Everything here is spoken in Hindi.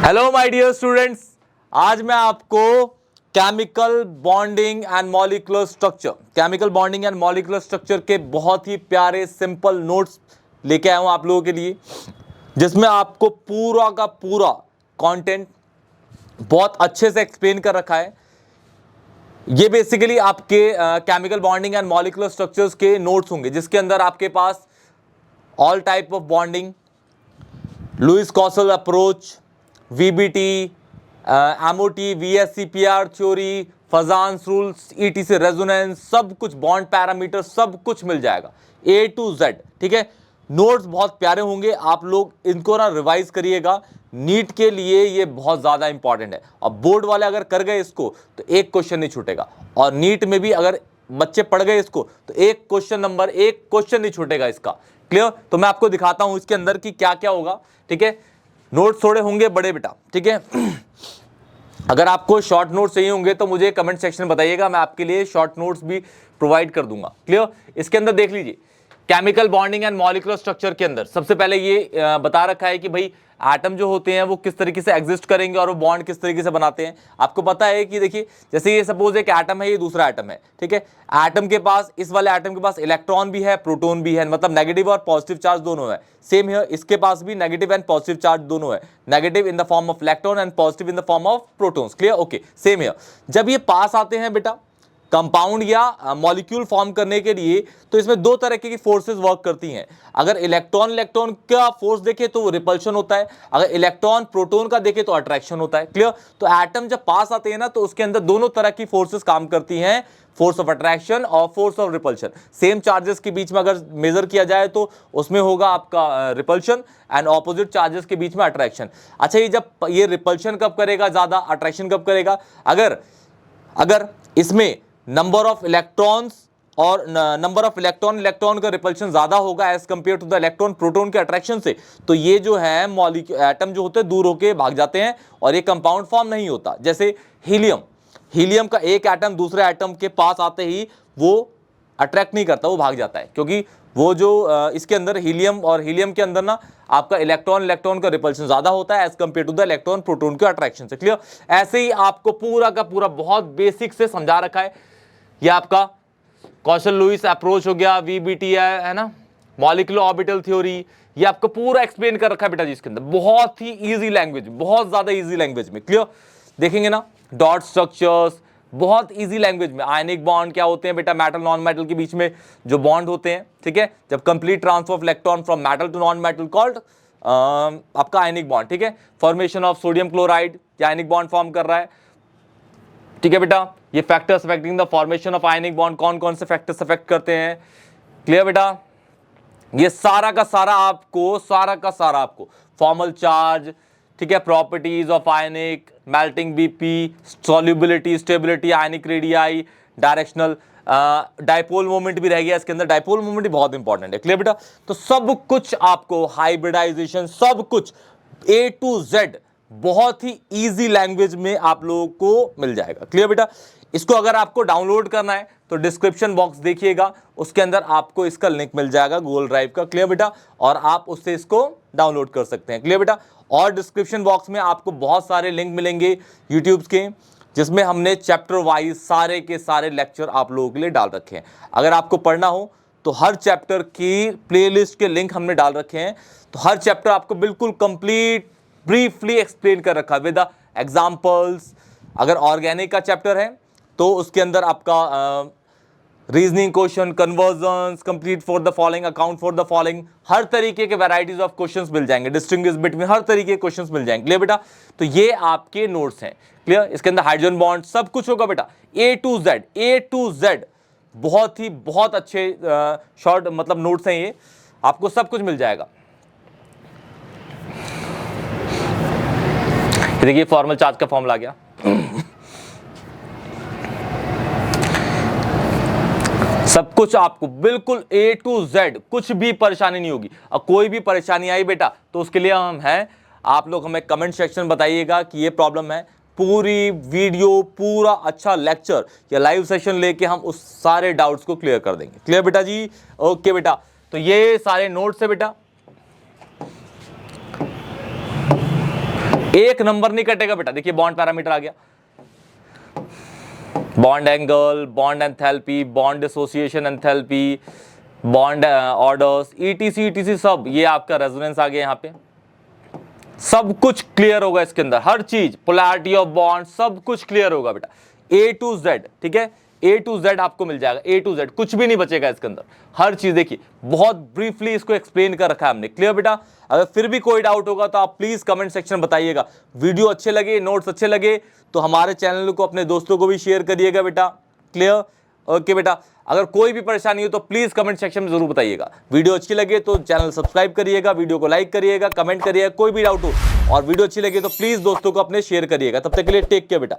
हेलो माय डियर स्टूडेंट्स, आज मैं आपको chemical bonding and molecular structure के बहुत ही प्यारे सिंपल नोट्स लेके आया हूं आप लोगों के लिए, जिसमें आपको पूरा का पूरा कंटेंट बहुत अच्छे से एक्सप्लेन कर रखा है। ये बेसिकली आपके chemical bonding and molecular structures के नोट्स होंगे, जिसके अंदर आपके पास all type of bonding, Lewis Kossel approach, VBT, MOT, VSCPR theory, Fajans rules, ETC resonance, सब कुछ बॉन्ड पैरामीटर सब कुछ मिल जाएगा A to Z। ठीक है, नोट्स बहुत प्यारे होंगे, आप लोग इनको ना रिवाइज करिएगा। नीट के लिए ये बहुत ज़्यादा इंपॉर्टेंट है, और बोर्ड वाले अगर कर गए इसको तो एक क्वेश्चन नहीं छूटेगा, और नीट में भी अगर बच्चे पढ़ गए इसको तो एक क्वेश्चन नहीं छूटेगा इसका। क्लियर? तो मैं आपको दिखाता हूं इसके अंदर की क्या क्या होगा। ठीक है, नोट्स थोड़े होंगे बड़े बेटा। ठीक है, अगर आपको शॉर्ट नोट्स चाहिए होंगे तो मुझे कमेंट सेक्शन में बताइएगा, मैं आपके लिए शॉर्ट नोट्स भी प्रोवाइड कर दूंगा। क्लियर? इसके अंदर देख लीजिए, chemical bonding and molecular structure के अंदर सबसे पहले ये बता रखा है कि भाई एटम जो होते हैं वो किस तरीके से एग्जिस्ट करेंगे और वो बॉन्ड किस तरीके से बनाते हैं। आपको पता है कि देखिए, जैसे ये सपोज एक एटम है, ये दूसरा एटम है। ठीक है, एटम के पास, इस वाले एटम के पास इलेक्ट्रॉन भी है, प्रोटॉन भी है, मतलब नेगेटिव और पॉजिटिव चार्ज दोनों है। सेम है, इसके पास भी नेगेटिव एंड पॉजिटिव चार्ज दोनों है, negative in the form of electron and positive in the form of protons. Clear? Okay, same है। जब ये पास आते हैं बेटा कंपाउंड या मॉलिक्यूल फॉर्म करने के लिए, तो इसमें दो तरह की फोर्सेस वर्क करती हैं। अगर इलेक्ट्रॉन का फोर्स देखे तो वो रिपल्शन होता है, अगर इलेक्ट्रॉन प्रोटॉन का देखे तो अट्रैक्शन होता है। क्लियर? तो एटम जब पास आते हैं ना, तो उसके अंदर दोनों तरह की फोर्सेस काम करती हैं, फोर्स ऑफ अट्रैक्शन और force of repulsion. Same charges के बीच में अगर मेजर किया जाए तो उसमें होगा आपका रिपल्शन, एंड ऑपोजिट चार्जेस के बीच में अट्रैक्शन। अच्छा, ये जब ये रिपल्शन कब करेगा ज्यादा, अट्रैक्शन कब करेगा? अगर इसमें नंबर ऑफ इलेक्ट्रॉन्स और इलेक्ट्रॉन का रिपल्शन ज्यादा होगा as compare to the electron proton के अट्रैक्शन से, तो ये जो है एटम जो होते हैं दूर होके भाग जाते हैं और ये कंपाउंड फॉर्म नहीं होता। जैसे हीलियम का एक एटम दूसरे एटम के पास आते ही वो अट्रैक्ट नहीं करता, वो भाग जाता है, क्योंकि वो जो इसके अंदर हीलियम के अंदर ना आपका इलेक्ट्रॉन का रिपल्शन ज्यादा होता है as compare to the electron proton के अट्रैक्शन से। क्लियर? ऐसे ही आपको पूरा का पूरा बहुत बेसिक से समझा रखा है। ये आपका कौशल लुईस अप्रोच हो गया, VBT है ना, मॉलिक्यूलर ऑर्बिटल थ्योरी, ये आपको पूरा एक्सप्लेन कर रखा है बेटा जी इसके अंदर, बहुत ही इजी लैंग्वेज, बहुत ज्यादा इजी लैंग्वेज में। क्लियर? देखेंगे ना, डॉट स्ट्रक्चर्स बहुत इजी लैंग्वेज में। आयनिक बॉन्ड क्या होते हैं बेटा, मेटल नॉन मेटल के बीच में जो बॉन्ड होते हैं। ठीक है, जब complete transfer of electron from metal to non metal called आपका आयनिक बॉन्ड। ठीक है, formation of sodium chloride, ionic bond form कर रहा है। ठीक है बेटा, ये factors affecting the formation of ionic bond, कौन कौन से फैक्टर्स अफेक्ट करते हैं। क्लियर बेटा? ये सारा का सारा आपको फॉर्मल चार्ज, ठीक है, properties of ionic, melting BP, solubility, stability, ionic radii, directional dipole moment भी रह गया इसके अंदर, डाइपोल मोमेंट भी बहुत इंपॉर्टेंट है। क्लियर बेटा? तो सब कुछ आपको, हाइब्रिडाइजेशन सब कुछ A to Z बहुत ही इजी लैंग्वेज में आप लोगों को मिल जाएगा। क्लियर बेटा? इसको अगर आपको डाउनलोड करना है तो डिस्क्रिप्शन बॉक्स देखिएगा, उसके अंदर आपको इसका लिंक मिल जाएगा गूगल ड्राइव का। क्लियर बेटा? और आप उससे इसको डाउनलोड कर सकते हैं। क्लियर बेटा? और डिस्क्रिप्शन बॉक्स में आपको बहुत सारे लिंक मिलेंगे यूट्यूब के, जिसमें हमने चैप्टर वाइज सारे के सारे लेक्चर आप लोगों के लिए डाल रखे हैं। अगर आपको पढ़ना हो तो हर चैप्टर की प्लेलिस्ट के लिंक हमने डाल रखे हैं, तो हर चैप्टर आपको बिल्कुल कंप्लीट ब्रीफली एक्सप्लेन कर रखा है विद एग्जांपल्स। अगर ऑर्गेनिक का चैप्टर है तो उसके अंदर आपका reasoning question, conversions, complete for the following, account for the following, हर तरीके के वैरायटीज ऑफ क्वेश्चंस मिल जाएंगे, डिस्टिंग्विश बिटवीन, हर तरीके के क्वेश्चंस मिल जाएंगे। क्लियर बेटा? तो ये आपके नोट्स हैं। क्लियर? इसके अंदर हाइड्रोजन बॉन्ड सब कुछ होगा बेटा, A to Z बहुत अच्छे शॉर्ट मतलब नोट्स हैं ये, आपको सब कुछ मिल जाएगा। देखिए फॉर्मल चार्ज का फॉर्मूला आ गया। सब कुछ आपको बिल्कुल A to Z, कुछ भी परेशानी नहीं होगी। और कोई भी परेशानी आई बेटा तो उसके लिए हम हैं, आप लोग हमें कमेंट सेक्शन में बताइएगा कि ये प्रॉब्लम है। पूरी वीडियो, पूरा अच्छा लेक्चर या लाइव सेशन लेके हम उस सारे डाउट्स को क्लियर कर देंगे। क्लियर बेटा जी? ओके बेटा, तो ये सारे नोट्स है बेटा, एक नंबर नहीं कटेगा बेटा। देखिए बॉन्ड पैरामीटर आ गया, bond angle, bond enthalpy, bond dissociation enthalpy, bond orders, etc सब, ये आपका रेजोनेंस आ गया। यहाँ पे सब कुछ क्लियर होगा इसके अंदर, हर चीज, पोलैरिटी ऑफ बॉन्ड, सब कुछ क्लियर होगा बेटा, A to Z। ठीक है, A to Z आपको मिल जाएगा, A to Z, कुछ भी नहीं बचेगा इसके अंदर, हर चीज। देखिए बहुत ब्रीफली इसको एक्सप्लेन कर रखा है हमने। क्लियर बेटा? अगर फिर भी कोई डाउट होगा तो आप प्लीज कमेंट सेक्शन में बताइएगा। वीडियो अच्छे लगे, नोट्स अच्छे लगे तो हमारे चैनल को अपने दोस्तों को भी शेयर करिएगा बेटा। क्लियर? ओके बेटा, अगर कोई भी परेशानी हो तो प्लीज कमेंट सेक्शन में जरूर बताइएगा। वीडियो अच्छी लगे तो चैनल सब्सक्राइब करिएगा, वीडियो को लाइक करिएगा, कमेंट करिएगा, कोई भी डाउट हो, और वीडियो अच्छी लगे तो प्लीज दोस्तों को अपने शेयर करिएगा। तब तक के लिए टेक केयर बेटा।